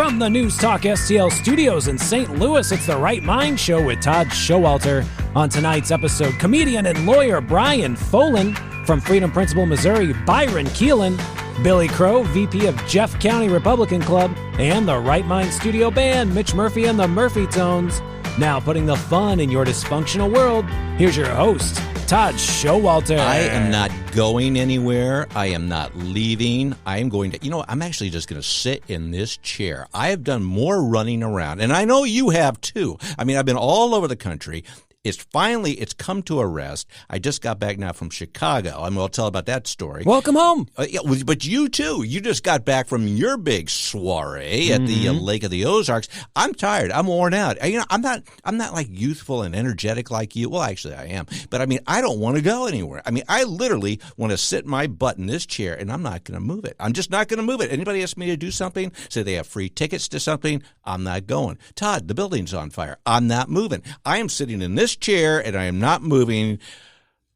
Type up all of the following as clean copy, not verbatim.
From the NewsTalkSTL studios in St. Louis, it's the Right Mind Show with Todd Schowalter. On tonight's episode, comedian and lawyer Brian Folan. From Freedom Principle, Missouri, Byron Keelin. Billy Crow, VP of Jeff County Republican Club. And the Right Mind Studio Band, Mitch Murphy and the Murphy Tones. Now putting the fun in your dysfunctional world, here's your host, Todd Schowalter. I am not going anywhere. I am not leaving. I am going to, I'm actually just going to sit in this chair. I have done more running around, and I know you have too. I mean, I've been all over the country. It's come to a rest. I just got back now from Chicago. I'll tell about that story. Welcome home. But you too. You just got back from your big soiree at the Lake of the Ozarks. I'm tired. I'm worn out. I'm not like youthful and energetic like you. Well, actually, I am. But I don't want to go anywhere. I literally want to sit my butt in this chair, and I'm not going to move it. I'm just not going to move it. Anybody asks me to do something, say they have free tickets to something, I'm not going. Todd, the building's on fire. I'm not moving. I am sitting in this chair, and I am not moving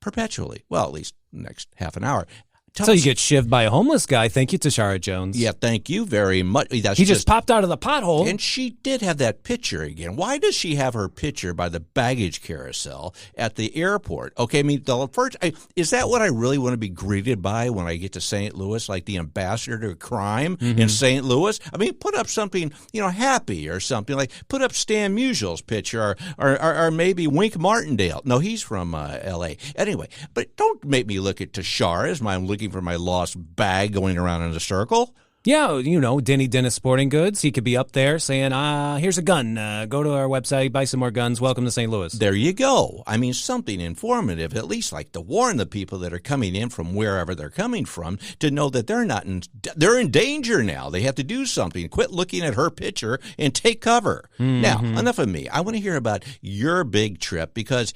perpetually. Well, at least the next half an hour. So you get shivved by a homeless guy. Thank you, Tashara Jones. Yeah, thank you very much. He just popped out of the pothole. And she did have that picture again. Why does she have her picture by the baggage carousel at the airport? Okay, is that what I really want to be greeted by when I get to St. Louis, like the ambassador to crime in St. Louis? Put up something, happy or something. Like put up Stan Musial's picture or maybe Wink Martindale. No, he's from L.A. Anyway, but don't make me look at Tashara as I'm looking for my lost bag going around in a circle. Yeah, Denny Dennis Sporting Goods. He could be up there saying, here's a gun. Go to our website, buy some more guns. Welcome to St. Louis. There you go. Something informative, at least like to warn the people that are coming in from wherever they're coming from to know that they're in danger now. They have to do something. Quit looking at her picture and take cover. Now, enough of me. I want to hear about your big trip because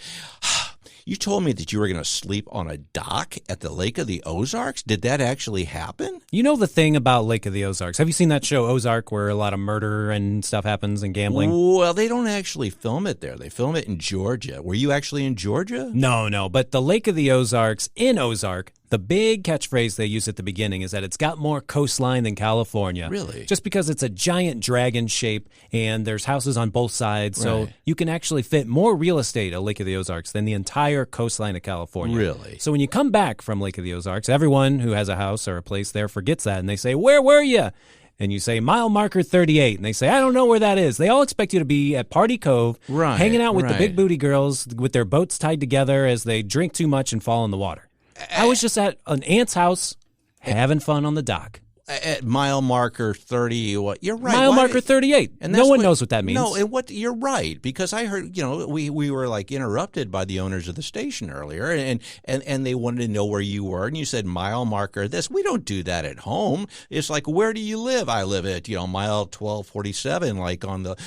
you told me that you were going to sleep on a dock at the Lake of the Ozarks. Did that actually happen? You know the thing about Lake of the Ozarks. Have you seen that show Ozark where a lot of murder and stuff happens and gambling? Well, they don't actually film it there. They film it in Georgia. Were you actually in Georgia? No. But the Lake of the Ozarks in Ozark, the big catchphrase they use at the beginning is that it's got more coastline than California. Really? Just because it's a giant dragon shape and there's houses on both sides. Right. So you can actually fit more real estate at Lake of the Ozarks than the entire coastline of California. Really? So when you come back from Lake of the Ozarks, everyone who has a house or a place there forgets that. And they say, where were you? And you say, mile marker 38. And they say, I don't know where that is. They all expect you to be at Party Cove, hanging out with the big booty girls with their boats tied together as they drink too much and fall in the water. I was just at an aunt's house having fun on the dock. At mile marker 30, what? You're right. Mile marker 38. And no one knows what that means. No, you're right, because I heard, we were like interrupted by the owners of the station earlier, and they wanted to know where you were, and you said mile marker this. We don't do that at home. It's like, where do you live? I live at, mile 1247, like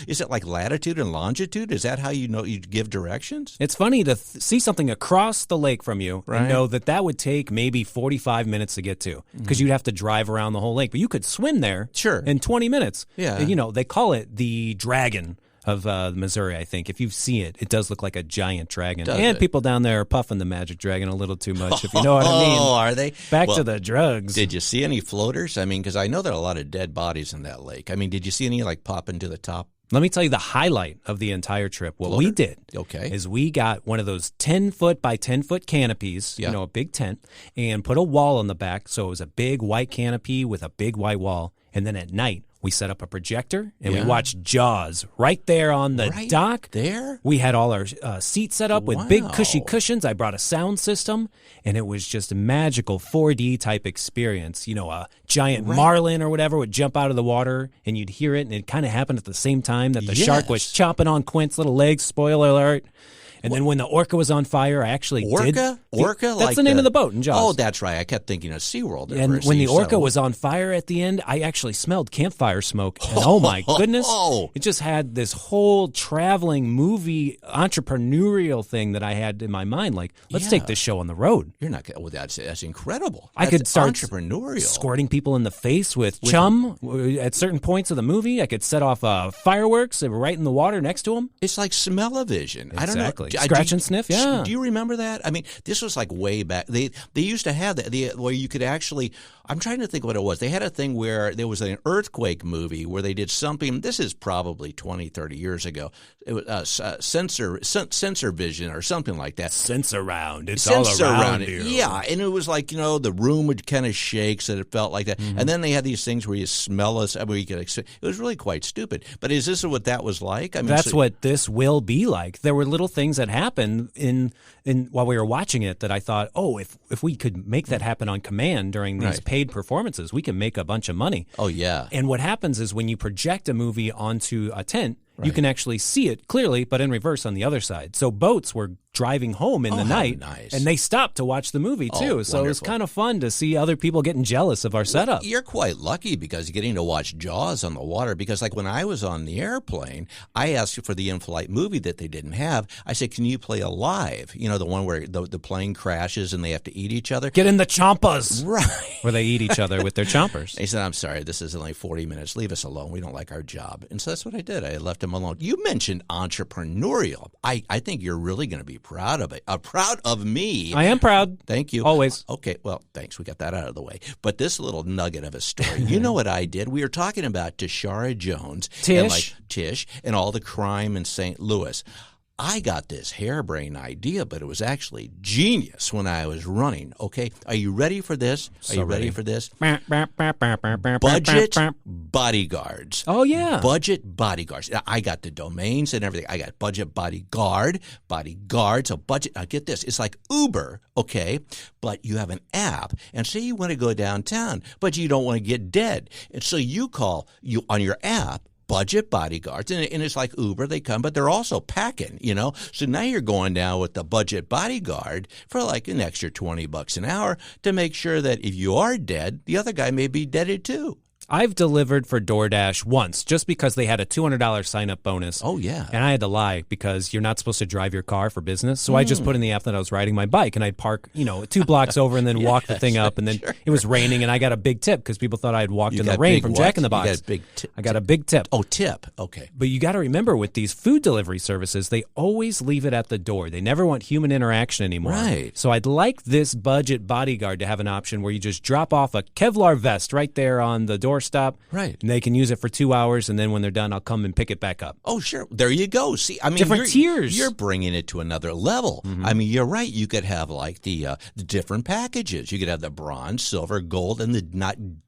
is it like latitude and longitude? Is that how you give directions? It's funny to see something across the lake from you and know that would take maybe 45 minutes to get to, because you'd have to drive around the whole lake, but you could swim there in 20 minutes. Yeah. And, they call it the dragon of Missouri, I think. If you see it, it does look like a giant dragon. People down there are puffing the magic dragon a little too much, if you know what I mean. Oh, are they? Back to the drugs. Did you see any floaters? Because I know there are a lot of dead bodies in that lake. Did you see any pop into the top? Let me tell you the highlight of the entire trip. What we did is we got one of those 10-foot by 10-foot canopies, a big tent, and put a wall on the back. So it was a big white canopy with a big white wall. And then at night, we set up a projector, and we watched Jaws right there on the dock. There? We had all our seats set up with big cushy cushions. I brought a sound system, and it was just a magical 4D type experience. A giant marlin or whatever would jump out of the water, and you'd hear it, and it kind of happened at the same time that the shark was chomping on Quint's little legs, spoiler alert. And then when the orca was on fire, I actually did. Orca? That's the name of the boat in Jaws. Oh, that's right. I kept thinking of SeaWorld. And when the orca was on fire at the end, I actually smelled campfire smoke. And oh my goodness. It just had this whole traveling movie entrepreneurial thing that I had in my mind. Like, let's take this show on the road. You're not. Well, that's incredible. I could start entrepreneurial. Squirting people in the face with chum at certain points of the movie. I could set off fireworks right in the water next to them. It's like smell-o-vision. Exactly. I don't know. Scratch and sniff, yeah. Do you remember that? This was like way back. They used to have that where you could actually, I'm trying to think what it was. They had a thing where there was an earthquake movie where they did something. This is probably 20, 30 years ago. It was sensor vision or something like that. Sense around. It's all around you. Yeah, and it was like, the room would kind of shake, so it felt like that. And then they had these things where you smell us. I mean, it was really quite stupid. But is this what that was like? I mean, that's what this will be like. There were little things that happened in while we were watching it that I thought, oh, if we could make that happen on command during these paid performances, we can make a bunch of money. Oh, yeah. And what happens is when you project a movie onto a tent, you can actually see it clearly, but in reverse on the other side. So boats were driving home in the night, and they stopped to watch the movie, too. So it was kind of fun to see other people getting jealous of our setup. You're quite lucky because you're getting to watch Jaws on the water, because like when I was on the airplane, I asked for the in-flight movie that they didn't have. I said, can you play Alive? The one where the plane crashes and they have to eat each other. Get in the chompas. Right. Where they eat each other with their chompers. He said, I'm sorry, this is only 40 minutes. Leave us alone. We don't like our job. And so that's what I did. I left him alone. You mentioned entrepreneurial. I think you're really going to be proud of it. Proud of me. I am proud. Thank you. Always. Okay, well, thanks. We got that out of the way. But this little nugget of a story, you know what I did? We were talking about Tashara Jones. Tish, and all the crime in St. Louis. I got this harebrained idea, but it was actually genius when I was running. Okay, are you ready for this? Are you ready for this? Budget Bodyguards. Oh, yeah. Budget Bodyguards. I got the domains and everything. I got Budget Bodyguard, So budget, now get this. It's like Uber, okay, but you have an app. And say you want to go downtown, but you don't want to get dead. And so you call on your app Budget Bodyguards, and it's like Uber. They come, but they're also packing, So now you're going down with the Budget Bodyguard for like an extra $20 an hour to make sure that if you are dead, the other guy may be deaded too. I've delivered for DoorDash once just because they had a $200 sign-up bonus. Oh, yeah. And I had to lie because you're not supposed to drive your car for business. So I just put in the app that I was riding my bike, and I'd park, 2 blocks over and then walk the thing up. And then it was raining, and I got a big tip because people thought I had walked in the rain from Jack in the Box. You got a big tip. I got a big tip. Oh, tip. Okay. But you got to remember with these food delivery services, they always leave it at the door. They never want human interaction anymore. Right. So I'd like this Budget Bodyguard to have an option where you just drop off a Kevlar vest right there on the doorstop. Right. And they can use it for 2 hours, and then when they're done, I'll come and pick it back up. Oh, sure. There you go. See, I mean, different tiers. You're bringing it to another level. Mm-hmm. I mean, you're right. You could have like the different packages. You could have the bronze, silver, gold, and the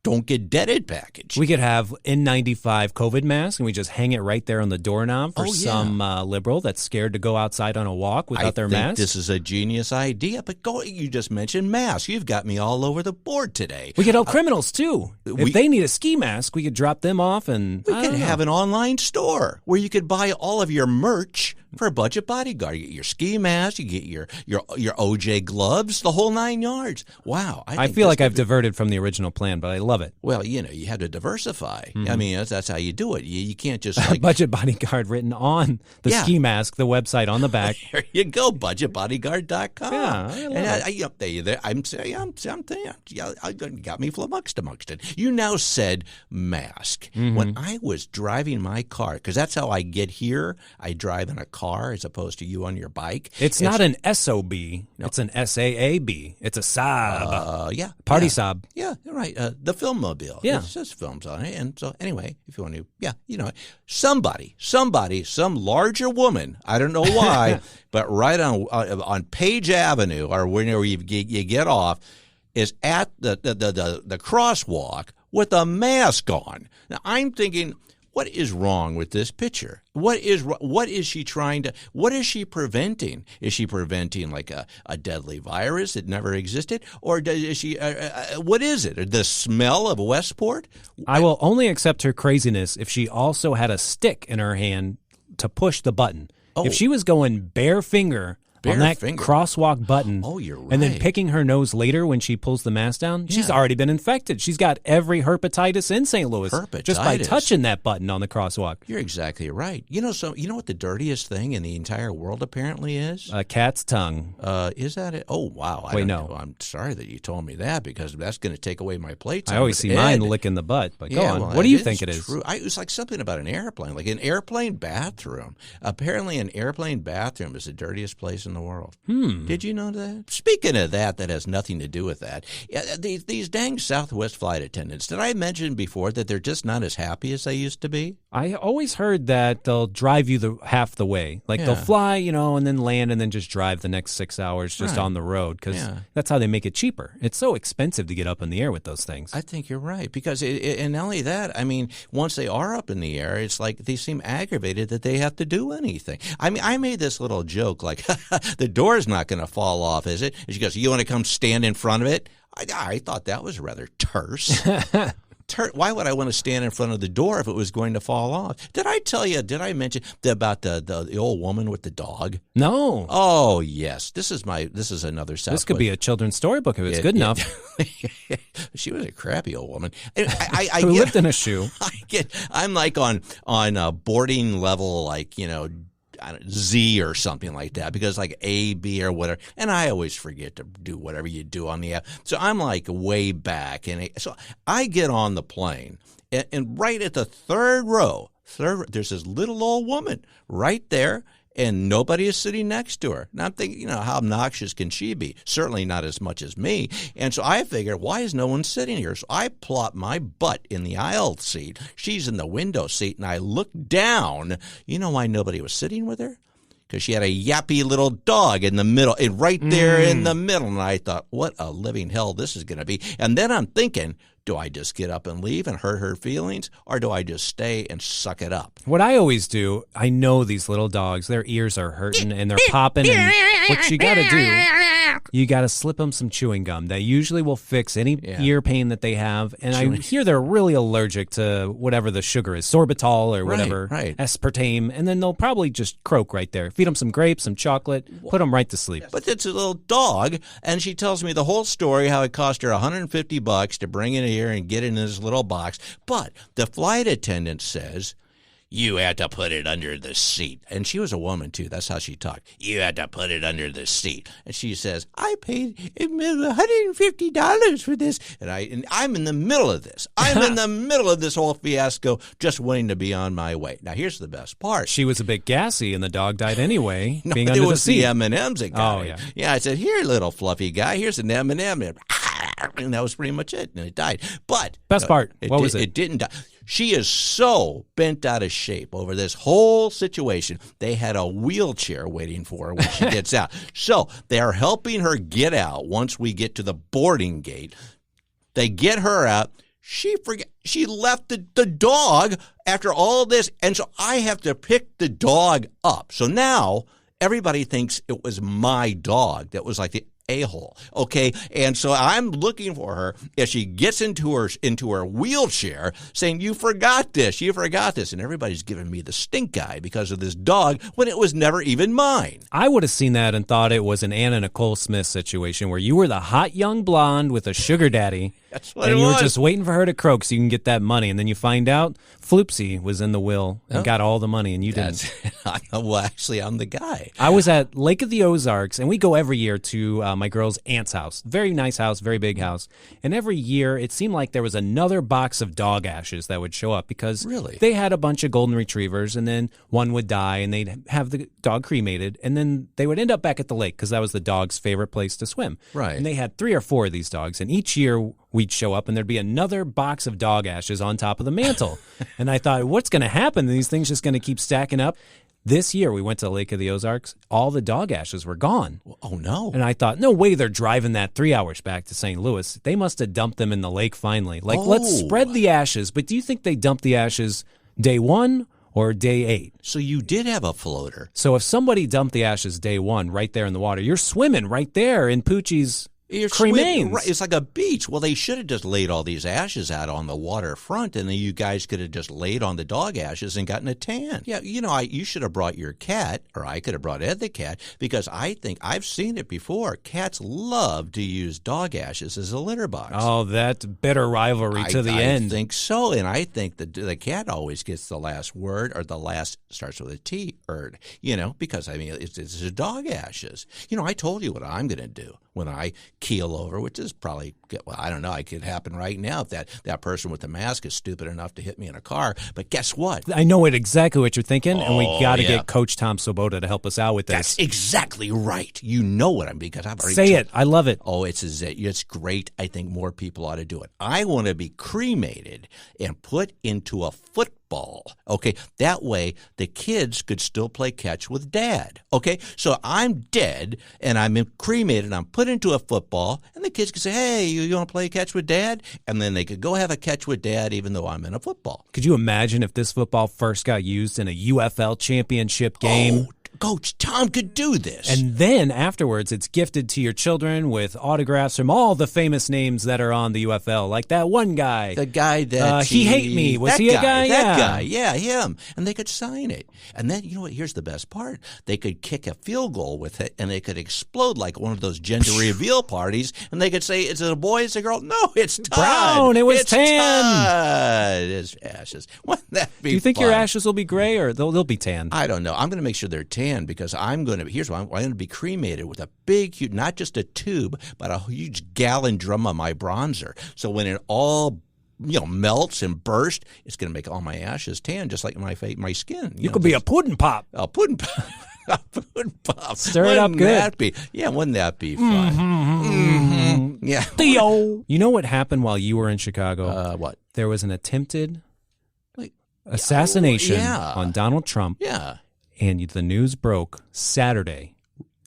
don't get deaded package. We could have N95 COVID mask, and we just hang it right there on the doorknob for some liberal that's scared to go outside on a walk without their mask. This is a genius idea. But you just mentioned masks. You've got me all over the board today. We could help criminals too. If they need a ski mask, we could drop them off, and we could have an online store where you could buy all of your merch for a Budget Bodyguard. You get your ski mask, you get your OJ gloves, the whole 9 yards. Wow. I feel like I've diverted from the original plan, but I love it. Well, you had to diversify. Mm-hmm. I mean, that's how you do it. You can't just like Budget Bodyguard written on the ski mask, the website on the back. There you go, budgetbodyguard.com. Yeah, I'm saying, got me flummoxed amongst it. You now said mask. Mm-hmm. When I was driving my car, because that's how I get here, I drive in a car as opposed to you on your bike. It's not an SOB. No. It's an SAAB. It's a Saab. Party Saab. Yeah, right. The Filmmobile. Yeah. It says films on it. And so anyway, if you want to, somebody, some larger woman, I don't know why, but right on Page Avenue or whenever you get off, is at the crosswalk with a mask on. Now, I'm thinking, what is wrong with this picture? What is she trying to? What is she preventing? Is she preventing like a deadly virus that never existed, or is she? What is it? The smell of Westport? I will only accept her craziness if she also had a stick in her hand to push the button. Oh. If she was going bare finger on that crosswalk button, you're right, and then picking her nose later when she pulls the mask down, she's already been infected. She's got every herpetitis in St. Louis just by touching that button on the crosswalk. You're exactly right. You know what the dirtiest thing in the entire world apparently is? A cat's tongue. Is that it? Oh, wow. Wait, no. I'm sorry that you told me that because that's going to take away my playtime. I always see mine licking the butt, but go on. Well, what do you think it is? It was like something about an airplane, like an airplane bathroom. Apparently an airplane bathroom is the dirtiest place in in the world. Did you know that? Speaking of that has nothing to do with that. These dang Southwest flight attendants, did I mention before that they're just not as happy as they used to be? I always heard that they'll drive you half the way. Like they'll fly, and then land and then just drive the next 6 hours just on the road because that's how they make it cheaper. It's so expensive to get up in the air with those things. I think you're right because, and not only that, I mean, once they are up in the air, it's like they seem aggravated that they have to do anything. I mean, I made this little joke like, the door's not going to fall off, is it? And she goes, you want to come stand in front of it? I thought that was rather terse. Why would I want to stand in front of the door if it was going to fall off? Did I mention about the old woman with the dog? No. Oh, yes. This is another Southwest. This could be a children's storybook if it's good enough. She was a crappy old woman. Who lived in a shoe. I'm like on boarding level, like, Z or something like that, because like A, B, or whatever, and I always forget to do whatever you do on the app. So I'm like way back, and so I get on the plane, and right at the third row, there's this little old woman right there, and nobody is sitting next to her. And I'm thinking, how obnoxious can she be? Certainly not as much as me. And so I figured, why is no one sitting here? So I plop my butt in the aisle seat. She's in the window seat, and I look down. You know why nobody was sitting with her? Because she had a yappy little dog in the middle, and right there in the middle. And I thought, what a living hell this is going to be. And then I'm thinking, do I just get up and leave and hurt her feelings, or do I just stay and suck it up? What I always do, I know these little dogs, their ears are hurting and they're popping. And what you got to do, you got to slip them some chewing gum. That usually will fix any ear pain that they have. And I hear they're really allergic to whatever the sugar is, sorbitol or whatever, aspartame. And then they'll probably just croak right there. Feed them some grapes, some chocolate, put them right to sleep. But it's a little dog, and she tells me the whole story, how it cost her $150 to bring it here and get it in this little box. But the flight attendant says, you had to put it under the seat. And she was a woman, too. That's how she talked. You had to put it under the seat. And she says, I paid $150 for this. And I'm in the middle of this. I'm in the middle of this whole fiasco, just wanting to be on my way. Now, here's the best part. She was a bit gassy, and the dog died anyway, no, being under the seat. It was the M&Ms that got it. Yeah, I said, here, little fluffy guy, here's an M&M. And that was pretty much it, and it died. But best part, what was it? It didn't die. She is so bent out of shape over this whole situation. They had a wheelchair waiting for her when she gets out. So they are helping her get out once we get to the boarding gate. They get her out. She left the dog after all this, and so I have to pick the dog up. So now everybody thinks it was my dog that was like the a-hole, okay? And so I'm looking for her as she gets into her wheelchair saying, you forgot this, and everybody's giving me the stink eye because of this dog when it was never even mine. I would have seen that and thought it was an Anna Nicole Smith situation where you were the hot young blonde with a sugar daddy. That's what it was. And you were just waiting for her to croak so you can get that money. And then you find out Floopsy was in the will and got all the money, and you didn't. Well, actually, I'm the guy. I was at Lake of the Ozarks, and we go every year to my girl's aunt's house. Very nice house, very big house. And every year, it seemed like there was another box of dog ashes that would show up because they had a bunch of golden retrievers, and then one would die, and they'd have the dog cremated, and then they would end up back at the lake because that was the dog's favorite place to swim. Right. And they had 3 or 4 of these dogs, and each year we'd show up and there'd be another box of dog ashes on top of the mantle. And I thought, what's going to happen? These things just going to keep stacking up. This year we went to Lake of the Ozarks. All the dog ashes were gone. Oh, no. And I thought, no way they're driving that 3 hours back to St. Louis. They must have dumped them in the lake finally. Like, let's spread the ashes. But do you think they dumped the ashes day 1 or day 8? So you did have a floater. So if somebody dumped the ashes day 1 right there in the water, you're swimming right there in Poochie's cremains. Right, it's like a beach. Well, they should have just laid all these ashes out on the waterfront, and then you guys could have just laid on the dog ashes and gotten a tan. Yeah, you should have brought your cat, or I could have brought Ed the cat, because I think I've seen it before. Cats love to use dog ashes as a litter box. Oh, that bitter rivalry to the end. I think so, and I think the cat always gets the last word, or the last starts with a T, because, it's dog ashes. I told you what I'm going to do. when I keel over, which is probably, well, I don't know, it could happen right now if that person with the mask is stupid enough to hit me in a car. But guess what? I know exactly what you're thinking, and we got to get Coach Tom Swoboda to help us out with this. That's exactly right. You know what I'm, because I've already Say it. I love it. Oh, it's great. I think more people ought to do it. I want to be cremated and put into a football. Okay, that way the kids could still play catch with Dad. Okay, so I'm dead and I'm cremated and I'm put into a football, and the kids could say, "Hey, you want to play catch with Dad?" And then they could go have a catch with Dad, even though I'm in a football. Could you imagine if this football first got used in a UFL championship game? Oh, Coach Tom could do this. And then afterwards, it's gifted to your children with autographs from all the famous names that are on the UFL, like that one guy. The guy that he hate me. Was he a guy? That guy. Yeah, him. And they could sign it. And then, you know what? Here's the best part. They could kick a field goal with it, and it could explode like one of those gender reveal parties, and they could say, "Is it a boy? Is it a girl?" No, it's Todd. Brown. It was it's tan. Todd. It is ashes. Wouldn't that be Do you think fun? your ashes will be gray, or they'll be tan? I don't know. I'm going to make sure they're tan, because I'm going to be cremated with a big, huge, not just a tube, but a huge gallon drum of my bronzer. So when it all melts and bursts, it's going to make all my ashes tan, just like my skin. You could be a pudding pop. A pudding pop. A pudding pop. Stir it up good. Wouldn't that be fun? Mm-hmm. Yeah. Theo. You know what happened while you were in Chicago? What? There was an attempted assassination on Donald Trump. Yeah. And the news broke Saturday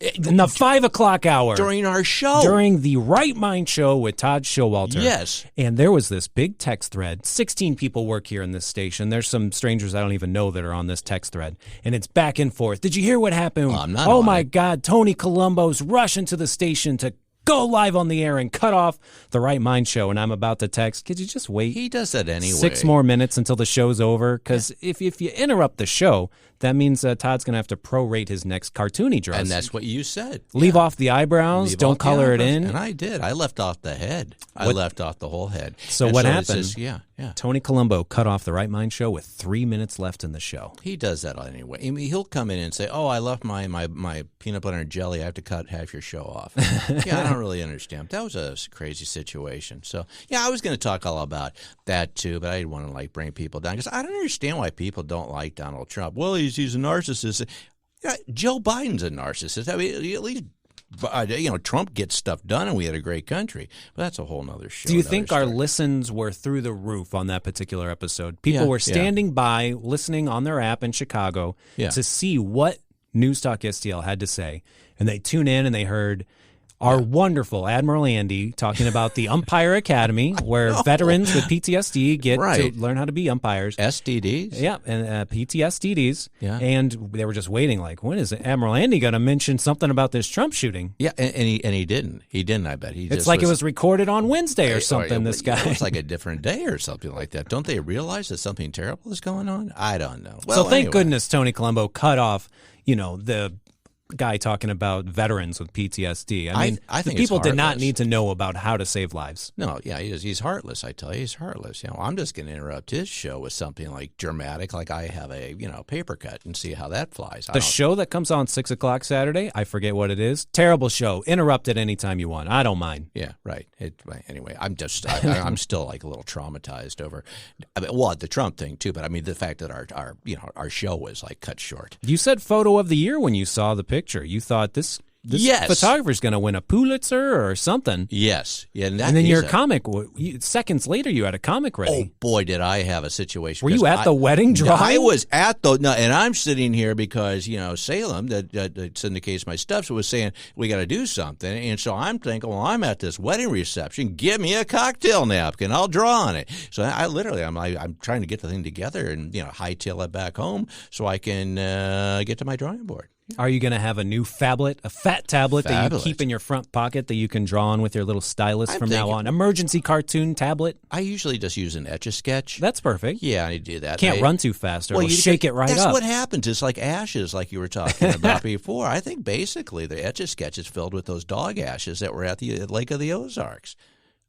in the 5 o'clock hour. During our show. During the Right Mind show with Todd Schowalter. Yes. And there was this big text thread. 16 people work here in this station. There's some strangers I don't even know that are on this text thread. And it's back and forth. Did you hear what happened? I'm not oh, on my it. God. Tony Colombo's rushing to the station to go live on the air and cut off the Right Mind show. And I'm about to text, could you just wait? He does that anyway. 6 more minutes until the show's over. Because if you interrupt the show, that means Todd's going to have to prorate his next cartoon he draws. And that's what you said. Leave off the eyebrows. Don't color it in. And I did. I left off the head. I left off the whole head. So what happened? Yeah. Tony Colombo cut off the Right Mind show with 3 minutes left in the show. He does that anyway. I mean, he'll come in and say, "Oh, I left my peanut butter and jelly. I have to cut half your show off." Yeah, I don't really understand. That was a crazy situation. So, yeah, I was going to talk all about that too, but I didn't want to bring people down, because I don't understand why people don't like Donald Trump. Well, he's a narcissist. Yeah, Joe Biden's a narcissist. I mean, at least Trump gets stuff done, and we had a great country. But that's a whole other show. Do you think our listens were through the roof on that particular episode? People were standing by, listening on their app in Chicago to see what NewsTalkSTL had to say, and they tune in and they heard our wonderful Admiral Andy talking about the Umpire Academy, where veterans with PTSD get to learn how to be umpires. STDs? Yeah, and PTSDs. Yeah. And they were just waiting, like, when is Admiral Andy going to mention something about this Trump shooting? Yeah, and he didn't. He didn't, I bet. It's like it was recorded on Wednesday or something, this guy. It's like a different day or something like that. Don't they realize that something terrible is going on? I don't know. Well, so thank goodness Tony Colombo cut off, the guy talking about veterans with PTSD. I mean, I think people did not need to know about how to save lives. No, yeah, he's heartless. I tell you, he's heartless. I'm just going to interrupt his show with something like dramatic, like I have a paper cut, and see how that flies. The show that comes on 6 o'clock Saturday, I forget what it is. Terrible show. Interrupt it anytime you want. I don't mind. Yeah, right. Anyway, I'm still like a little traumatized over, the Trump thing too. But I mean, the fact that our show was like cut short. You said photo of the year when you saw the picture. You thought this photographer's going to win a Pulitzer or something. Yes. Yeah, and then your comic, seconds later, you had a comic ready. Oh, boy, did I have a situation. Were you at the wedding drawing? I was at and I'm sitting here because, Salem, that syndicates my stuff, so was saying, we got to do something. And so I'm thinking, well, I'm at this wedding reception. Give me a cocktail napkin. I'll draw on it. So I'm trying to get the thing together and, hightail it back home so I can get to my drawing board. Are you going to have a new phablet, a fat tablet that you keep in your front pocket that you can draw on with your little stylus from now on? Emergency cartoon tablet? I usually just use an Etch-a-Sketch. That's perfect. Yeah, I do that. Can't run too fast or it'll shake it right up. That's what happens. It's like ashes, like you were talking about before. I think basically the Etch-a-Sketch is filled with those dog ashes that were at the Lake of the Ozarks.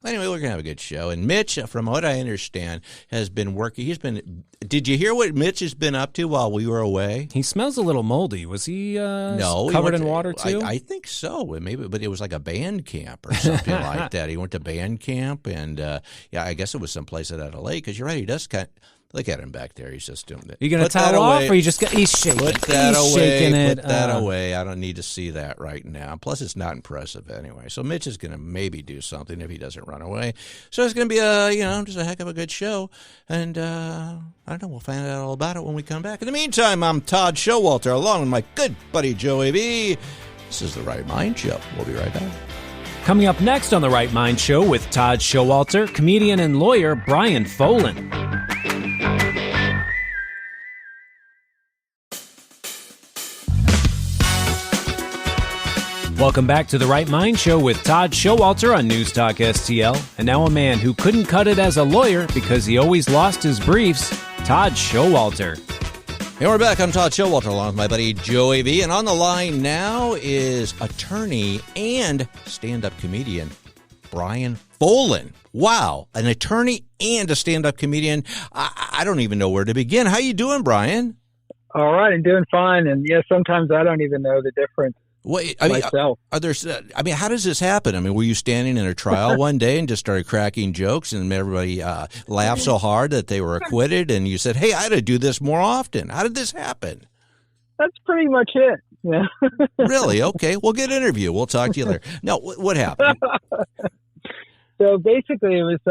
Anyway, we're going to have a good show. And Mitch, from what I understand, has been working. Did you hear what Mitch has been up to while we were away? He smells a little moldy. Was he no, covered in water too? I think so. Maybe, but it was like a band camp or something like that. He went to band camp, and I guess it was someplace out of lake. Because you're right, he does kind of. Look at him back there. He's just doing it. You going to towel off, or you just he's shaking? Put that he's away. Shaking it. Put that away. I don't need to see that right now. Plus, it's not impressive anyway. So Mitch is going to maybe do something if he doesn't run away. So it's going to be just a heck of a good show. And I don't know. We'll find out all about it when we come back. In the meantime, I'm Todd Schowalter, along with my good buddy Joey V. This is the Right Mind Show. We'll be right back. Coming up next on the Right Mind Show with Todd Schowalter, comedian and lawyer Brian Folan. Welcome back to the Right Mind Show with Todd Schowalter on NewsTalkSTL. And now a man who couldn't cut it as a lawyer because he always lost his briefs, Todd Schowalter. And we're back. I'm Todd Schowalter, along with my buddy Joey V. And on the line now is attorney and stand-up comedian Brian Folan. Wow, an attorney and a stand-up comedian. I don't even know where to begin. How you doing, Brian? All right, I'm doing fine. And sometimes I don't even know the difference. Myself. How does this happen? I mean, were you standing in a trial one day and just started cracking jokes and everybody laughed so hard that they were acquitted and you said, hey, I ought to do this more often? How did this happen? That's pretty much it. Yeah. Really? Okay. We'll get an interview. We'll talk to you later. No, what happened? So basically it was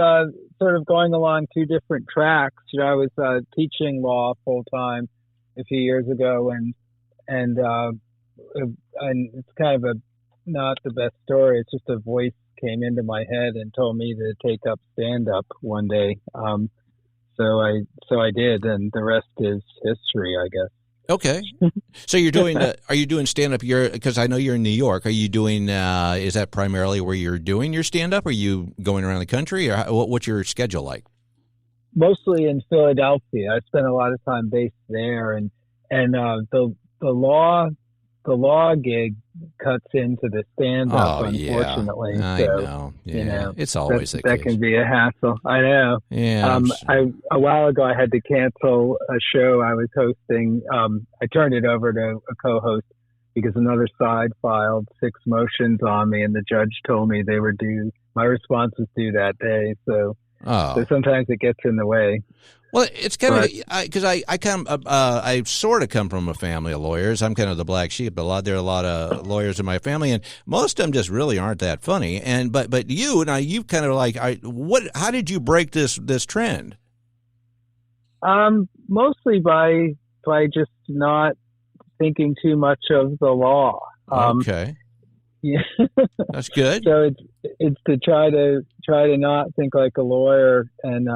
sort of going along two different tracks. I was teaching law full time a few years ago and it's kind of not the best story. It's just a voice came into my head and told me to take up stand-up one day. So I did, and the rest is history, I guess. Okay. So you're doing, are you doing stand-up? Because I know you're in New York. Are you doing, is that primarily where you're doing your stand-up? Are you going around the country? Or what's your schedule like? Mostly in Philadelphia. I spent a lot of time based there, and the law gig cuts into the stand-up, unfortunately. Yeah. I know. Yeah. It's always the case. That can be a hassle. I know. Yeah. A while ago, I had to cancel a show I was hosting. I turned it over to a co-host because another side filed 6 motions on me, and the judge told me they were due. My response was due that day. So sometimes it gets in the way. Well, it's kind of because I sort of come from a family of lawyers. I'm kind of the black sheep. There are a lot of lawyers in my family, and most of them just really aren't that funny. And but you kind of like how did you break this trend? Mostly by just not thinking too much of the law. Okay. Yeah. That's good. So it's to try to not think like a lawyer and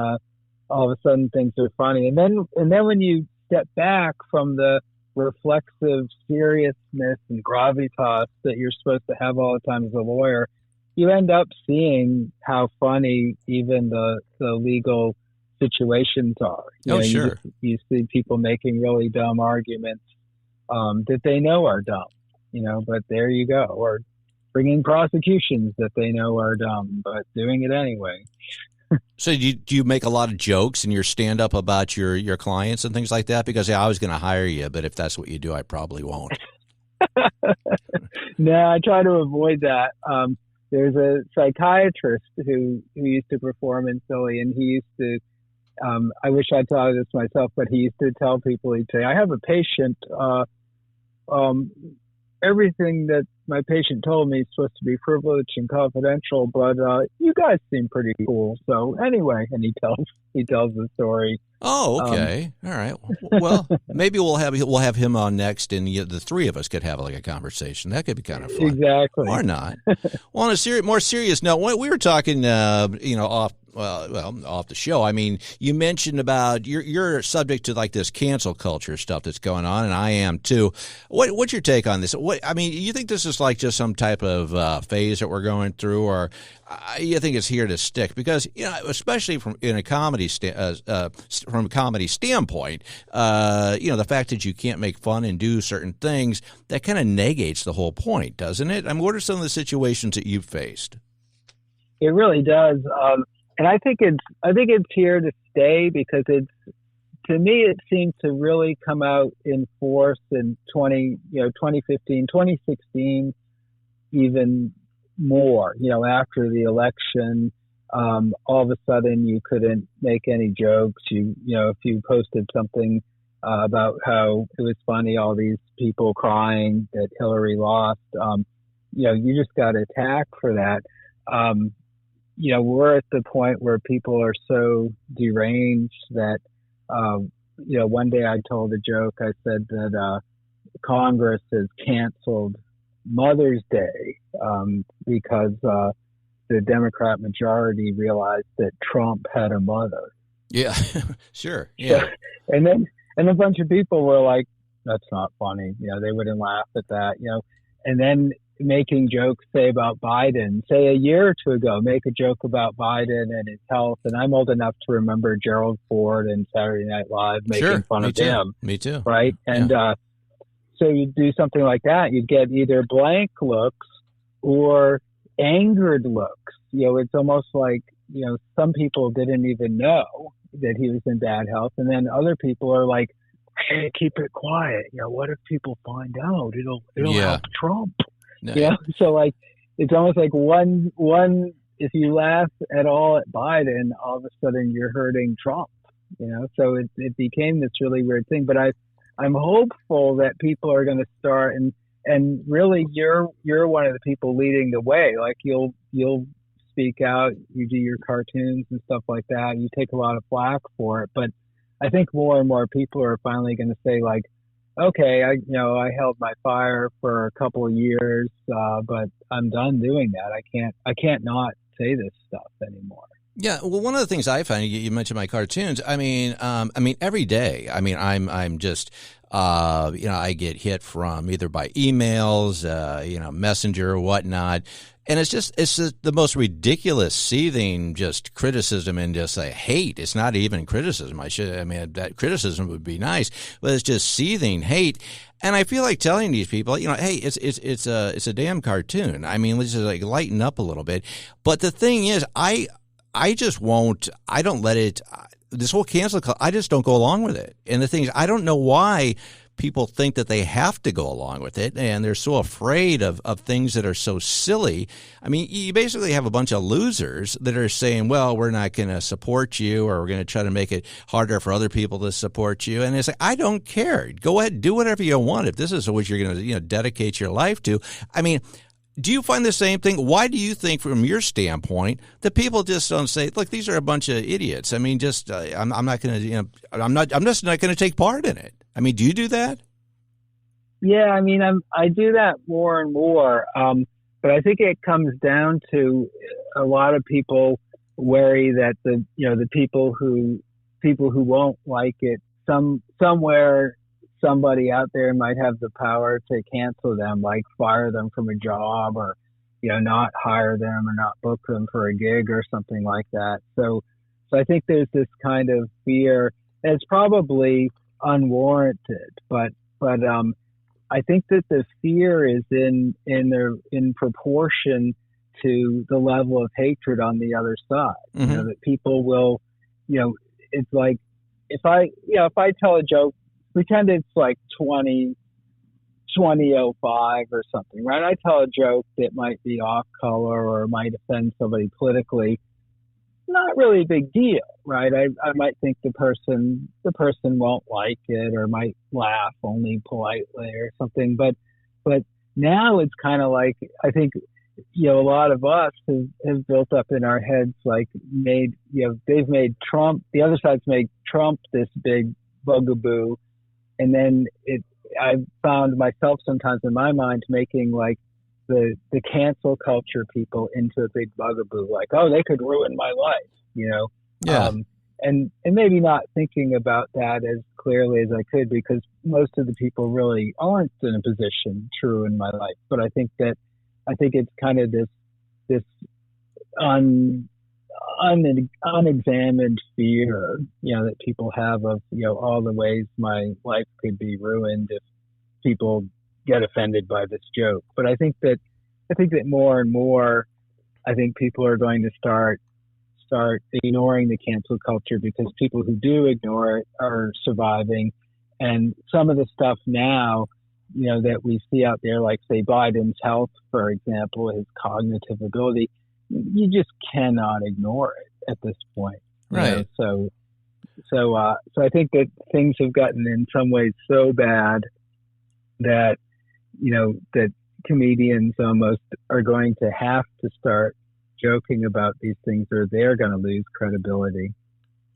all of a sudden things are funny. And then when you step back from the reflexive seriousness and gravitas that you're supposed to have all the time as a lawyer, you end up seeing how funny even the legal situations are. Sure. You see people making really dumb arguments that they know are dumb, but there you go. Or bringing prosecutions that they know are dumb, but doing it anyway. So do you make a lot of jokes in your stand-up about your clients and things like that? Because I was going to hire you, but if that's what you do, I probably won't. No, I try to avoid that. There's a psychiatrist who used to perform in Philly, and he used to, I wish I'd thought of this myself, but he used to tell people, he'd say, I have a patient, everything that my patient told me is supposed to be privileged and confidential, but you guys seem pretty cool. So anyway, and he tells the story. Oh, okay. All right. Well, maybe we'll have him on next, and the three of us could have like a conversation. That could be kind of fun. Exactly. Or not. Well, on a more serious note, we were talking, off the show. I mean, you mentioned about you're subject to like this cancel culture stuff that's going on, and I am too. What's your take on this? You think this is like just some type of phase that we're going through, or you think it's here to stick? Because especially from a comedy standpoint, the fact that you can't make fun and do certain things, that kind of negates the whole point, doesn't it? I mean, what are some of the situations that you've faced? It really does. And I think it's here to stay because to me, it seemed to really come out in force in 2015, 2016, even more, after the election. All of a sudden you couldn't make any jokes. If you posted something about how it was funny, all these people crying that Hillary lost, you just got attacked for that. We're at the point where people are so deranged that, one day I told a joke. I said that Congress has canceled Mother's Day because the Democrat majority realized that Trump had a mother. Yeah, sure. Yeah. And a bunch of people were like, that's not funny. They wouldn't laugh at that, and then making jokes, say, about Biden, say a year or two ago, make a joke about Biden and his health. And I'm old enough to remember Gerald Ford and Saturday Night Live making fun of him. Me too. Right. And so you do something like that, you get either blank looks or angered looks. It's almost like, some people didn't even know that he was in bad health. And then other people are like, hey, keep it quiet. What if people find out? It'll help Trump. No. So like, it's almost like one, if you laugh at all at Biden, all of a sudden you're hurting Trump, so it became this really weird thing. But I'm hopeful that people are going to start and really you're one of the people leading the way. Like you'll speak out, you do your cartoons and stuff like that. You take a lot of flack for it, but I think more and more people are finally going to say like, okay, I held my fire for a couple of years, but I'm done doing that. I can't not say this stuff anymore. Yeah, well, one of the things I find, you mentioned my cartoons. I mean, every day. I mean, I'm just, I get hit from either by emails, Messenger or whatnot. And it's just the most ridiculous, seething, just criticism and just hate. It's not even criticism. That criticism would be nice, but it's just seething hate. And I feel like telling these people, hey, it's a damn cartoon. I mean, let's just lighten up a little bit. But the thing is, I just won't. I don't let it. This whole cancel. I just don't go along with it. And the thing is, I don't know why people think that they have to go along with it, and they're so afraid of things that are so silly. I mean, you basically have a bunch of losers that are saying, well, we're not going to support you, or we're going to try to make it harder for other people to support you. And it's like, I don't care. Go ahead, do whatever you want. If this is what you're going to dedicate your life to. I mean, do you find the same thing? Why do you think, from your standpoint, that people just don't say, look, these are a bunch of idiots? I mean, just I'm not going to, I'm just not going to take part in it. I mean, do you do that? Yeah, I mean, I do that more and more, but I think it comes down to a lot of people worry that the people who won't like it, somewhere somebody out there might have the power to cancel them, like fire them from a job, or not hire them, or not book them for a gig or something like that. So I think there's this kind of fear. And it's probably unwarranted, but I think that the fear is in proportion to the level of hatred on the other side. Mm-hmm. That people will, it's like if I tell a joke, pretend it's like 2005 or something, right? I tell a joke that might be off color or might offend somebody politically. Not really a big deal, right? I might think the person won't like it, or might laugh only politely or something. But now it's kind of like, I think, a lot of us have built up in our heads, like they've made Trump, the other side's made Trump this big bugaboo. And then I've found myself sometimes in my mind making like the cancel culture people into a big bugaboo, like, oh, they could ruin my life, Yeah. And maybe not thinking about that as clearly as I could, because most of the people really aren't in a position to ruin my life. But I think it's kind of this unexamined fear, that people have of, all the ways my life could be ruined if people get offended by this joke. But I think that more and more I think people are going to start ignoring the cancel culture because people who do ignore it are surviving. And some of the stuff now, that we see out there, like say Biden's health, for example, his cognitive ability, you just cannot ignore it at this point. Right. So I think that things have gotten in some ways so bad that, that comedians almost are going to have to start joking about these things or they're going to lose credibility.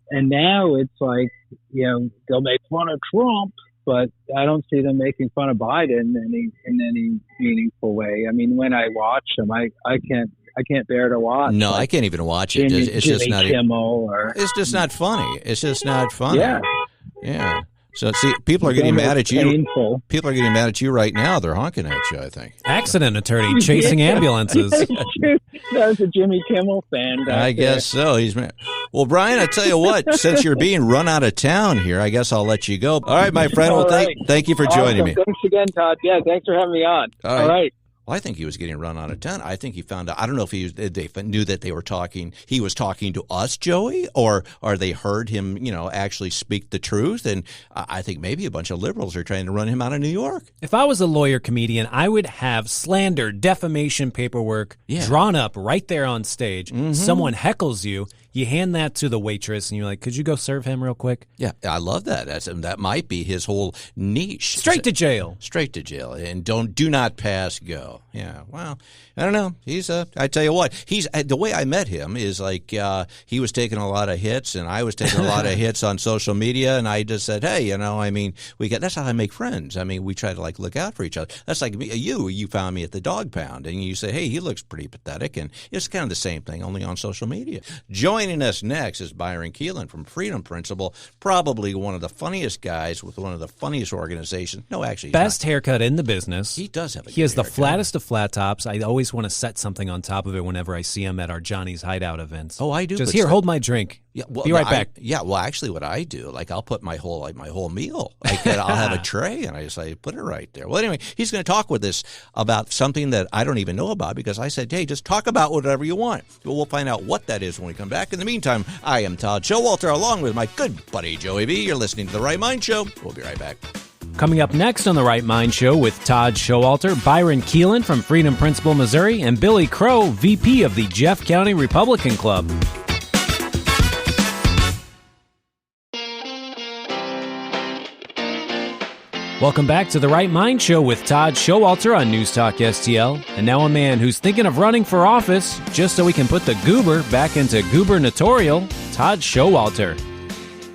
And now it's like, they'll make fun of Trump, but I don't see them making fun of Biden in any meaningful way. I mean, when I watch them, I can't bear to watch. No, I can't even watch it. It's just not. It's just not funny. It's just not funny. Yeah. So see, people are getting mad at you. Painful. People are getting mad at you right now. They're honking at you, I think. Accident attorney chasing ambulances. That was a Jimmy Kimmel fan. I guess so. He's mad. Well, Brian, I tell you what, since you're being run out of town here, I guess I'll let you go. All right, my friend. Well, thank you for joining me. Thanks again, Todd. Yeah, thanks for having me on. All right. Well, I think he was getting run out of town. I think he found out. I don't know if they knew that they were talking. He was talking to us, Joey, or they heard him, actually speak the truth. And I think maybe a bunch of liberals are trying to run him out of New York. If I was a lawyer comedian, I would have slander, defamation paperwork drawn up right there on stage. Mm-hmm. Someone heckles you. You hand that to the waitress, and you're like, could you go serve him real quick? Yeah, I love that. That might be his whole niche. Straight to jail. Straight to jail. And do not pass go. Yeah, well, I don't know. He's I tell you what, the way I met him is like he was taking a lot of hits, and I was taking a lot of hits on social media, and I just said, hey, that's how I make friends. I mean, we try to like look out for each other. That's like you found me at the dog pound, and you say, hey, he looks pretty pathetic, and it's kind of the same thing, only on social media. Joining us next is Byron Keelin from Freedom Principle, probably one of the funniest guys with one of the funniest organizations. No, actually, best haircut in the business. He does have a He has the flattest of flat tops. I always want to set something on top of it whenever I see him at our Johnny's Hideout events. Oh, I do. Just here, hold my drink. Yeah, well, be right back. Well, actually, what I do, like I'll put my whole meal. I'll have a tray, and I put it right there. Well, anyway, he's going to talk with us about something that I don't even know about because I said, hey, just talk about whatever you want. Well, we'll find out what that is when we come back. In the meantime, I am Todd Schowalter, along with my good buddy Joey B. You're listening to The Right Mind Show. We'll be right back. Coming up next on The Right Mind Show with Todd Schowalter, Byron Keelin from Freedom Principle, Missouri, and Billy Crow, VP of the Jeff County Republican Club. Welcome back to The Right Mind Show with Todd Schowalter on NewsTalkSTL. And now a man who's thinking of running for office just so he can put the goober back into gubernatorial, Todd Schowalter.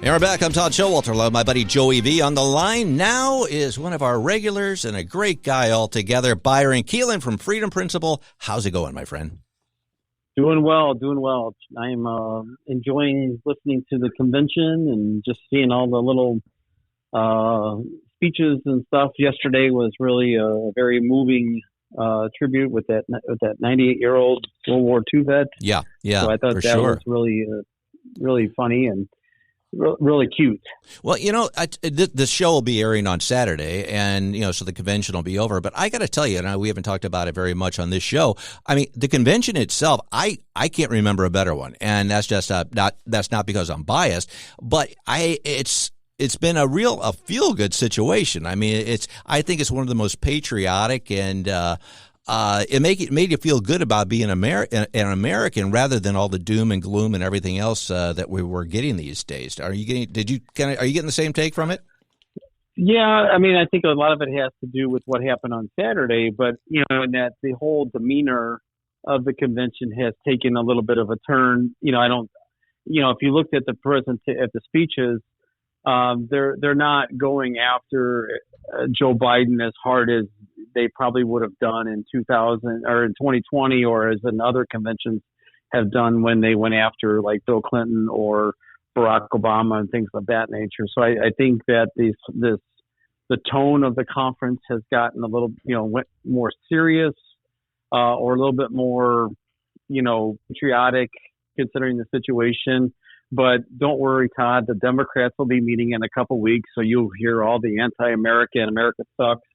And we're back. I'm Todd Schowalter. Love my buddy Joey V. On the line now is one of our regulars and a great guy altogether, Byron Keelin from Freedom Principle. How's it going, my friend? Doing well. I'm enjoying listening to the convention and just seeing all the little speeches and stuff. Yesterday was really a very moving tribute with that 98-year-old World War II vet. Yeah. So I thought that was really funny and really cute. Well, the show will be airing on Saturday, and so the convention will be over. But I got to tell you, we haven't talked about it very much on this show. I mean, the convention itself, I can't remember a better one, and that's just that's not because I'm biased, but it's been a feel good situation. I mean, I think it's one of the most patriotic and. It made you feel good about being an American rather than all the doom and gloom and everything else that we were getting these days. Are you getting the same take from it? Yeah, I mean, I think a lot of it has to do with what happened on Saturday, but in that the whole demeanor of the convention has taken a little bit of a turn. If you looked at the speeches, they're not going after Joe Biden as hard as they probably would have done in 2000 or in 2020, or as in other conventions have done when they went after like Bill Clinton or Barack Obama and things of that nature. So I think that the tone of the conference has gotten a little, went more serious or a little bit more, patriotic considering the situation. But don't worry, Todd, the Democrats will be meeting in a couple weeks, so you'll hear all the anti-American, America sucks,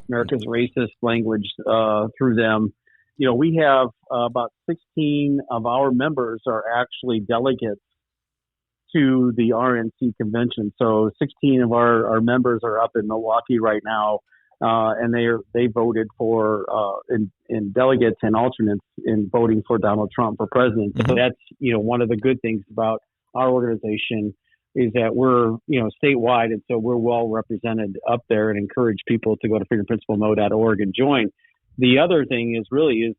America's racist language through them. we have about 16 of our members are actually delegates to the RNC convention. So 16 of our members are up in Milwaukee right now, and they voted for in delegates and alternates in voting for Donald Trump for president. So that's one of the good things about our organization is that we're statewide, and so we're well represented up there, and encourage people to go to freedomprinciplemode.org and join. The other thing is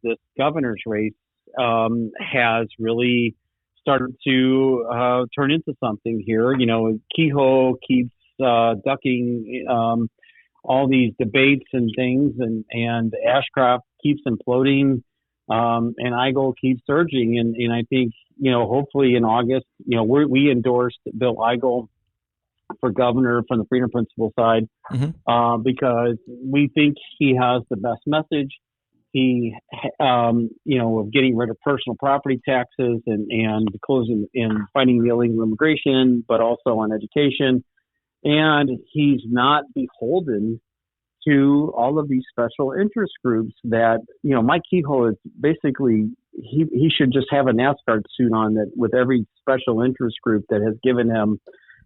this governor's race has really started to turn into something here. Kehoe keeps ducking all these debates and things, and Ashcroft keeps imploding, and Eigel keeps surging. And I think, hopefully in August, we endorsed Bill Eigel for governor from the Freedom Principle side, because we think he has the best message. He, of getting rid of personal property taxes and closing and fighting the illegal immigration, but also on education. And he's not beholden to all of these special interest groups that, Mike Kehoe is basically, he should just have a NASCAR suit on that with every special interest group that has given him,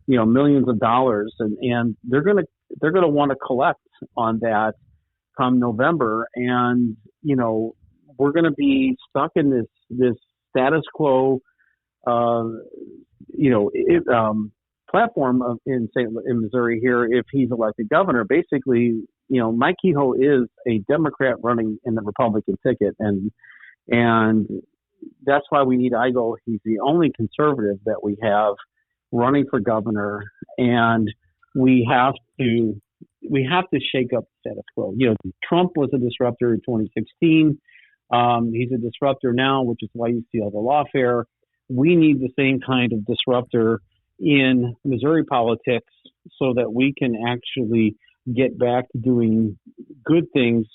millions of dollars. And they're going to want to collect on that come November. And, we're going to be stuck in this status quo, platform in Missouri here. If he's elected governor, basically, Mike Kehoe is a Democrat running in the Republican ticket. And that's why we need Eigel. He's the only conservative that we have running for governor. And we have to shake up the status quo. Trump was a disruptor in 2016. He's a disruptor now, which is why you see all the lawfare. We need the same kind of disruptor in Missouri politics so that we can actually get back to doing good things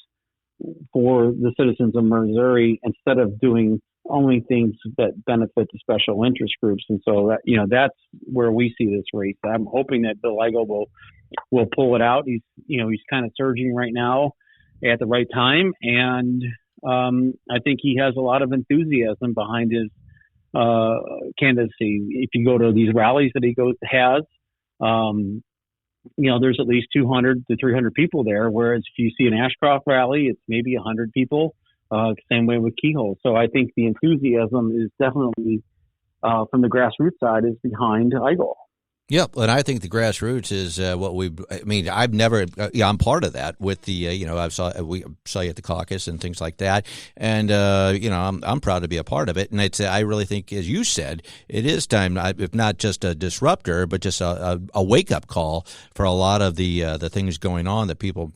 for the citizens of Missouri instead of doing only things that benefit the special interest groups. And so that, that's where we see this race. I'm hoping that Bill Eigel will pull it out. He's kind of surging right now at the right time. And I think he has a lot of enthusiasm behind his candidacy. If you go to these rallies that he has, there's at least 200 to 300 people there. Whereas if you see an Ashcroft rally, it's maybe 100 people. Same way with Kehoe. So I think the enthusiasm is definitely from the grassroots side is behind Eigel. Yep, and I think the grassroots is I've never, I'm part of that with the, we saw you at the caucus and things like that, and I'm proud to be a part of it. And I really think, as you said, it is time, if not just a disruptor, but just a wake up call for a lot of the things going on that people,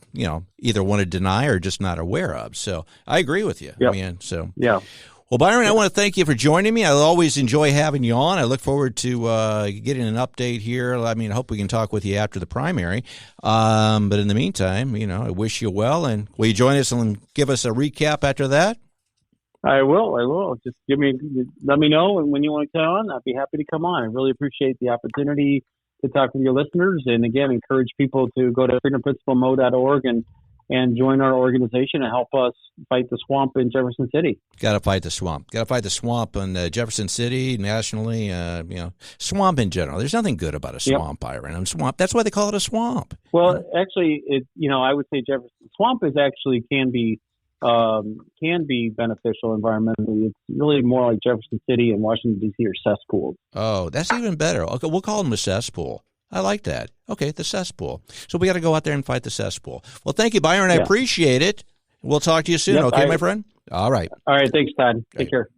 either want to deny or just not aware of. So I agree with you. Yep. Yeah. Well, Byron, I want to thank you for joining me. I always enjoy having you on. I look forward to getting an update here. I hope we can talk with you after the primary. But in the meantime, I wish you well. And will you join us and give us a recap after that? I will. Just let me know when you want to come on. I'd be happy to come on. I really appreciate the opportunity to talk with your listeners. And again, encourage people to go to freedomprinciplemode.org and join our organization and help us fight the swamp in Jefferson City. Got to fight the swamp. Got to fight the swamp in Jefferson City, nationally, swamp in general. There's nothing good about a swamp, Byron. Swamp. That's why they call it a swamp. Well, actually, I would say Jefferson swamp is actually can be beneficial environmentally. It's really more like Jefferson City and Washington, D.C. are cesspools. Oh, that's even better. Okay, we'll call them a cesspool. I like that. Okay, the cesspool. So we got to go out there and fight the cesspool. Well, thank you, Byron. I appreciate it. We'll talk to you soon. Okay, my friend? All right. All right. Thanks, Todd. Take care.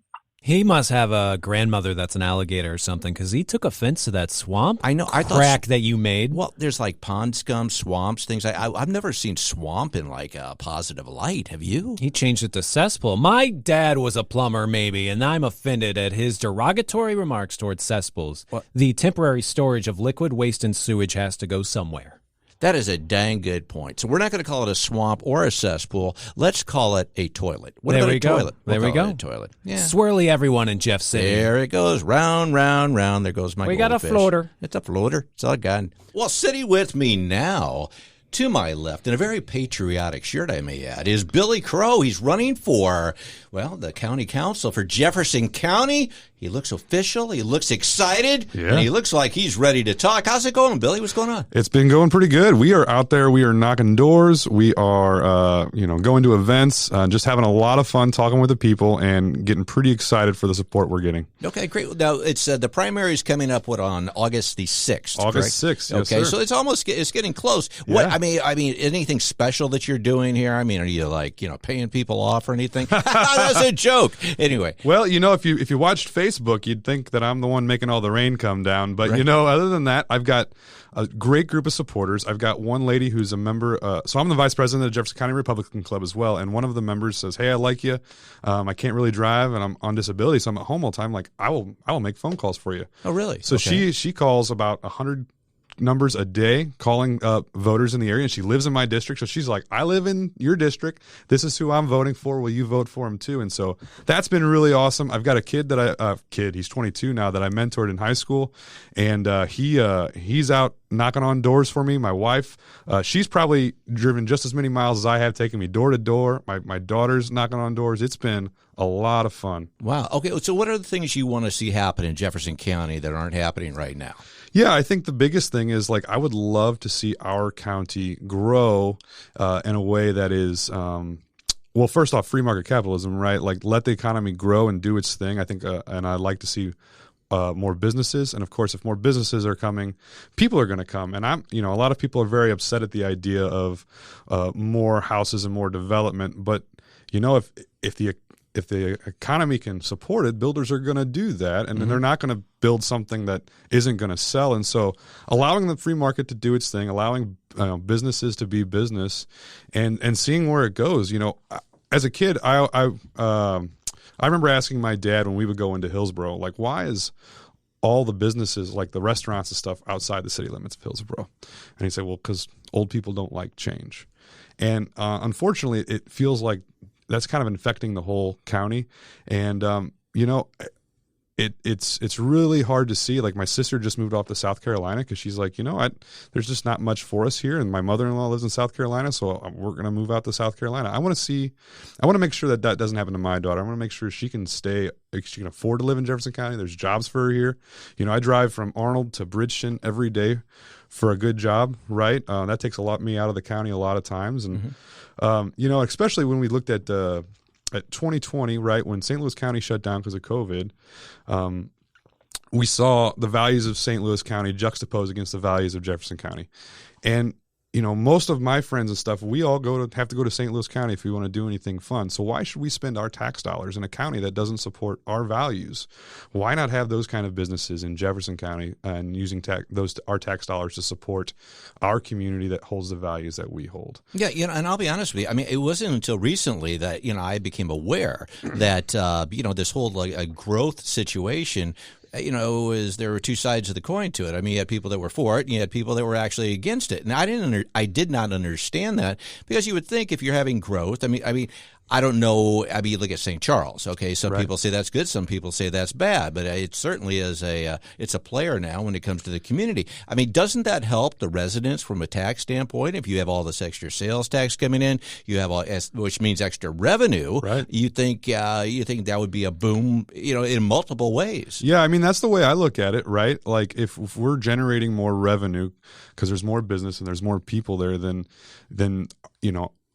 He must have a grandmother that's an alligator or something, because he took offense to that swamp. I know. I crack that you made. Well, there's like pond scum, swamps, things. I've never seen swamp in like a positive light. Have you? He changed it to cesspool. My dad was a plumber, maybe, and I'm offended at his derogatory remarks towards cesspools. What? The temporary storage of liquid waste and sewage has to go somewhere. That is a dang good point. So we're not going to call it a swamp or a cesspool. Let's call it a toilet. What about a toilet? There we go. A toilet. Yeah. Swirly everyone in Jeff City. There it goes. Round, round, round. There goes my goldfish. We got a floater. It's a floater. It's all gone. Well, sitting with me now To my left, in a very patriotic shirt, I may add, is Billy Crow. He's running for, well, the county council for Jefferson County. He looks official. He looks excited. Yeah. And he looks like he's ready to talk. How's it going, Billy? What's going on? It's been going pretty good. We are out there. We are knocking doors. We are, going to events, just having a lot of fun talking with the people and getting pretty excited for the support we're getting. Okay, great. Now, it's the primary is coming up, on August the 6th, August correct? 6th, yes, okay, sir. So it's getting close. Yeah. What, I mean, anything special that you're doing here? I mean, are you paying people off or anything? That's a joke. Anyway. Well, if you watched Facebook, you'd think that I'm the one making all the rain come down. But, right. Other than that, I've got a great group of supporters. I've got one lady who's a member. So I'm the vice president of the Jefferson County Republican Club as well. And one of the members says, "Hey, I like you. I can't really drive and I'm on disability, so I'm at home all the time. Like, I will make phone calls for you." Oh, really? So okay. she calls about 100 numbers a day calling voters in the area, and she lives in my district, so she's like, "I live in your district, this is who I'm voting for, will you vote for him too?" And so that's been really awesome. I've got a kid that he's 22 now, that I mentored in high school, and he's out knocking on doors for me. My wife, she's probably driven just as many miles as I have, taking me door to door. My daughter's knocking on doors. It's been a lot of fun. Wow. Okay, so what are the things you want to see happen in Jefferson County that aren't happening right now? Yeah, I think the biggest thing is, I would love to see our county grow in a way that is, well, first off, free market capitalism, right? Like, let the economy grow and do its thing. I think, and I'd like to see more businesses. And of course, if more businesses are coming, people are going to come. And a lot of people are very upset at the idea of more houses and more development. But, if the economy can support it, builders are going to do that, and then they're not going to build something that isn't going to sell. And so allowing the free market to do its thing, allowing businesses to be business, and seeing where it goes. As a kid, I remember asking my dad when we would go into Hillsborough, like, why is all the businesses, like the restaurants and stuff, outside the city limits of Hillsborough? And he'd say, well, because old people don't like change. And unfortunately, it feels like that's kind of infecting the whole county. And, it's really hard to see. Like, my sister just moved off to South Carolina because she's like, there's just not much for us here. And my mother-in-law lives in South Carolina, so we're going to move out to South Carolina. I want to make sure that doesn't happen to my daughter. I want to make sure she can stay, she can afford to live in Jefferson County. There's jobs for her here. I drive from Arnold to Bridgeton every day for a good job, right? That takes me out of the county a lot of times. And, especially when we looked at 2020, right, when St. Louis County shut down because of COVID, we saw the values of St. Louis County juxtaposed against the values of Jefferson County. And, most of my friends and stuff, we all have to go to St. Louis County if we want to do anything fun. So why should we spend our tax dollars in a county that doesn't support our values? Why not have those kind of businesses in Jefferson County and using our tax dollars to support our community that holds the values that we hold? Yeah, and I'll be honest with you. I mean, it wasn't until recently that I became aware that this whole growth situation. There were two sides of the coin to it. I mean, you had people that were for it, and you had people that were actually against it. And I did not understand that, because you would think if you're having growth, I mean, I don't know. I mean, you look at St. Charles. Okay, some right. people say that's good, some people say that's bad, but it certainly is it's a player now when it comes to the community. I mean, doesn't that help the residents from a tax standpoint? If you have all this extra sales tax coming in, you have which means extra revenue. Right. You think that would be a boom, in multiple ways. Yeah, I mean, that's the way I look at it, right? Like, if we're generating more revenue because there's more business and there's more people there, then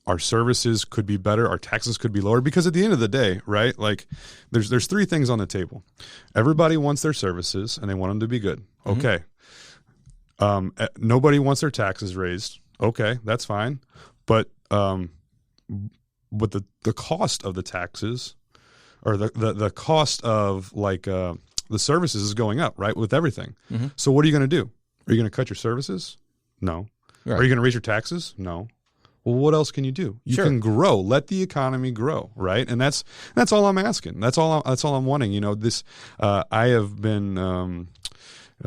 our services could be better, our taxes could be lower, because at the end of the day, right, like, there's three things on the table. Everybody wants their services and they want them to be good. Okay. Nobody wants their taxes raised. Okay, that's fine. But the cost of the taxes, or the cost of the services, is going up, right, with everything. Mm-hmm. So what are you going to do? Are you going to cut your services? No. Right. Are you going to raise your taxes? No. Well, what else can you do? You can grow. Let the economy grow, right? And that's all I'm asking. That's all I'm wanting. I have been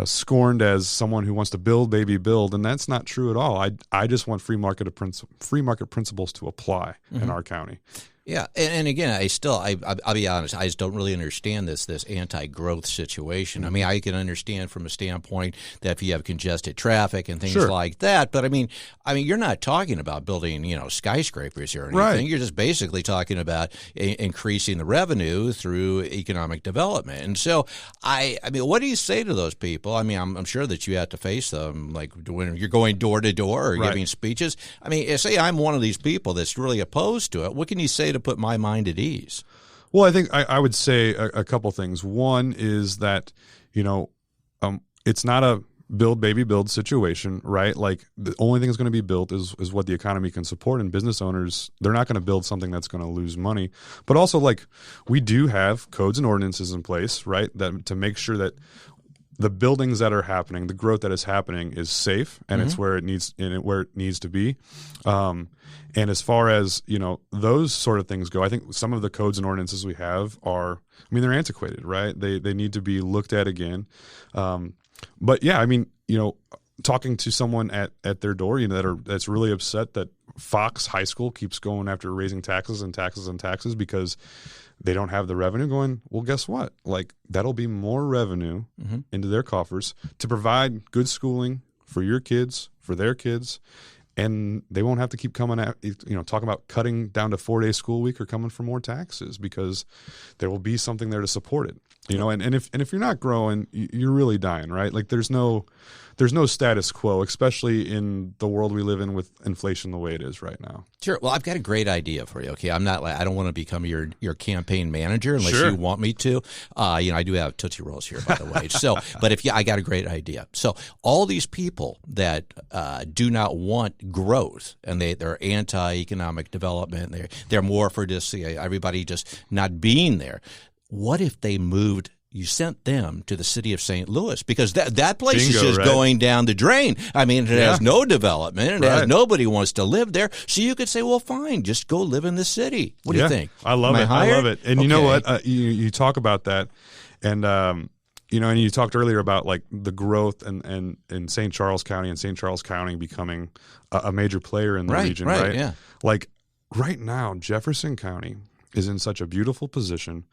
scorned as someone who wants to build, baby, build, and that's not true at all. I just want free market principles to apply in our county. Yeah, and again, I'll be honest, I just don't really understand this anti-growth situation. I mean, I can understand from a standpoint that if you have congested traffic and things like that, but I mean, you're not talking about building, skyscrapers or anything. Right. You're just basically talking about increasing the revenue through economic development. And so, I mean, what do you say to those people? I mean, I'm sure that you have to face them, like when you're going door to door or giving speeches. I mean, say I'm one of these people that's really opposed to it. What can you say to put my mind at ease? Well, I think I would say a couple things. One is that, it's not a build, baby, build situation, right? Like the only thing that's going to be built is what the economy can support, and business owners, they're not going to build something that's going to lose money. But also, like, we do have codes and ordinances in place, right, that to make sure that the buildings that are happening, the growth that is happening is safe, and it's where it needs to be. And as far as, those sort of things go, I think some of the codes and ordinances we have are, they're antiquated, right? They need to be looked at again. But yeah, talking to someone at their door, that's really upset that Fox High School keeps going after raising taxes and taxes and taxes because they don't have the revenue going. Well, guess what? Like, that'll be more revenue into their coffers to provide good schooling for your kids, for their kids, and they won't have to keep coming at, talking about cutting down to 4-day school week or coming for more taxes because there will be something there to support it. And if you're not growing, you're really dying, right? Like there's no status quo, especially in the world we live in with inflation the way it is right now. Sure. Well, I've got a great idea for you. Okay, I don't want to become your campaign manager unless you want me to. I do have Tootsie Rolls here, by the way. So, but I got a great idea. So, all these people that do not want growth and they're anti-economic development, they're more for just everybody just not being there. What if they moved? You sent them to the city of St. Louis because that place is just going down the drain. I mean, it has no development and nobody wants to live there. So you could say, well, fine, just go live in the city. What do you think? I love it. I love it. And you know what? You talk about that, and and you talked earlier about like the growth and in St. Charles County and St. Charles County becoming a major player in the region, right? Yeah. Like right now, Jefferson County is in such a beautiful position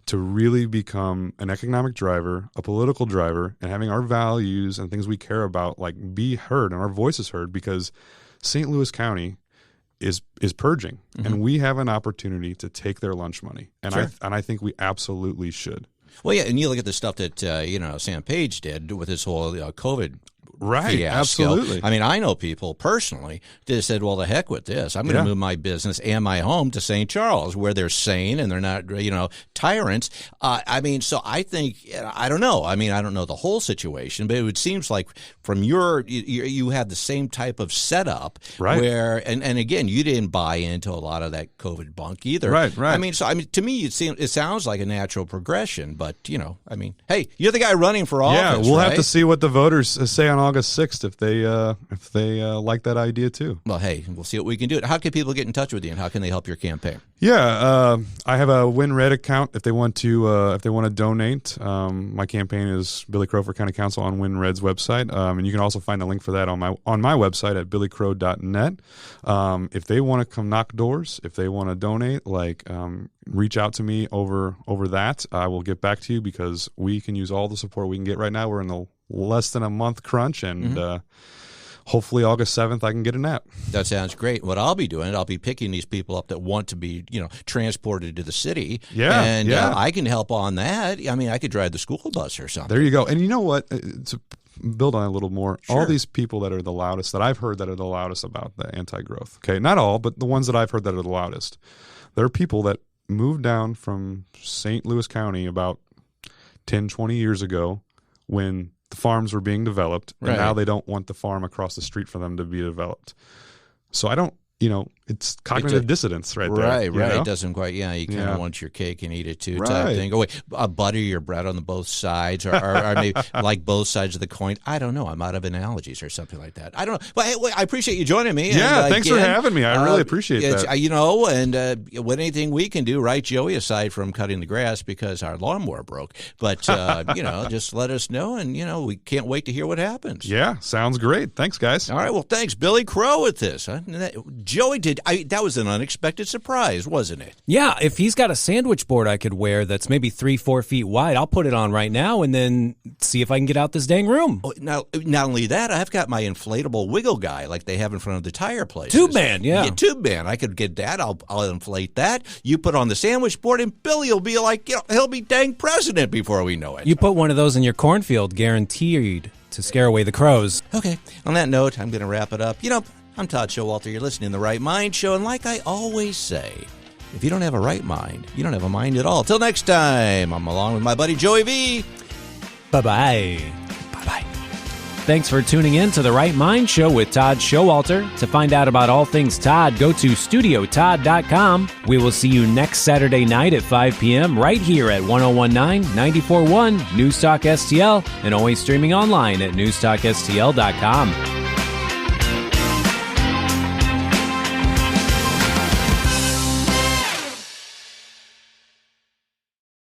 to really become an economic driver, a political driver, and having our values and things we care about like be heard and our voices heard because St. Louis County is purging, and we have an opportunity to take their lunch money, and I think we absolutely should. Well, yeah, and you look at the stuff that Sam Page did with his whole COVID. Right, fiasco. Absolutely. I mean, I know people personally that said, well, the heck with this. I'm going to move my business and my home to St. Charles where they're sane and they're not, tyrants. So I think, I don't know. I mean, I don't know the whole situation, but it seems like from you had the same type of setup where, and again, you didn't buy into a lot of that COVID bunk either. Right. To me, it sounds like a natural progression, but, hey, you're the guy running for office. Yeah, we'll have to see what the voters say on August 6th if they like that idea too. Well, hey, we'll see what we can do. How can people get in touch with you, and how can they help your campaign? Yeah, I have a WinRed account if they want to donate. My campaign is Billy Crow for County Council on WinRed's website, and you can also find a link for that on my website at billycrow.net. If they want to come knock doors, if they want to donate, reach out to me over that. I will get back to you because we can use all the support we can get right now. We're in the less than a month crunch, and hopefully August 7th I can get a nap. That sounds great. What I'll be doing, I'll be picking these people up that want to be, transported to the city. I can help on that. I mean, I could drive the school bus or something. There you go. And you know what? To build on it a little more, all these people that are the loudest, that I've heard that are the loudest about the anti-growth, okay, not all, but the ones that I've heard that are the loudest, there are people that moved down from St. Louis County about 10, 20 years ago when the farms were being developed, and now they don't want the farm across the street for them to be developed. So I don't, it's cognitive dissonance right there. Right. It doesn't quite, you kind of want your cake and eat it too type thing. Wait, butter your bread on both sides or maybe like both sides of the coin. I don't know. I'm out of analogies or something like that. I don't know. But hey, I appreciate you joining me. Yeah, thanks for having me. I really appreciate that. And anything we can do, right, Joey, aside from cutting the grass because our lawnmower broke. But, just let us know, and, we can't wait to hear what happens. Yeah, sounds great. Thanks, guys. All right, well, thanks. Billy Crow with this. Huh? Joey, that was an unexpected surprise, wasn't it? Yeah, if he's got a sandwich board I could wear that's maybe 3-4 feet wide, I'll put it on right now and then see if I can get out this dang room. Oh, now, not only that, I've got my inflatable wiggle guy like they have in front of the tire places. Tube man, yeah. Tube man. I could get that. I'll inflate that. You put on the sandwich board, and Billy will be like, he'll be dang president before we know it. You put one of those in your cornfield, guaranteed to scare away the crows. Okay. On that note, I'm going to wrap it up. I'm Todd Schowalter. You're listening to The Right Mind Show, and like I always say, if you don't have a right mind, you don't have a mind at all. Till next time, I'm along with my buddy Joey V. Bye-bye. Bye-bye. Thanks for tuning in to The Right Mind Show with Todd Schowalter. To find out about all things Todd, go to StudioTodd.com. We will see you next Saturday night at 5 p.m. right here at 101.9, 94.1 News Talk STL, and always streaming online at NewsTalkSTL.com.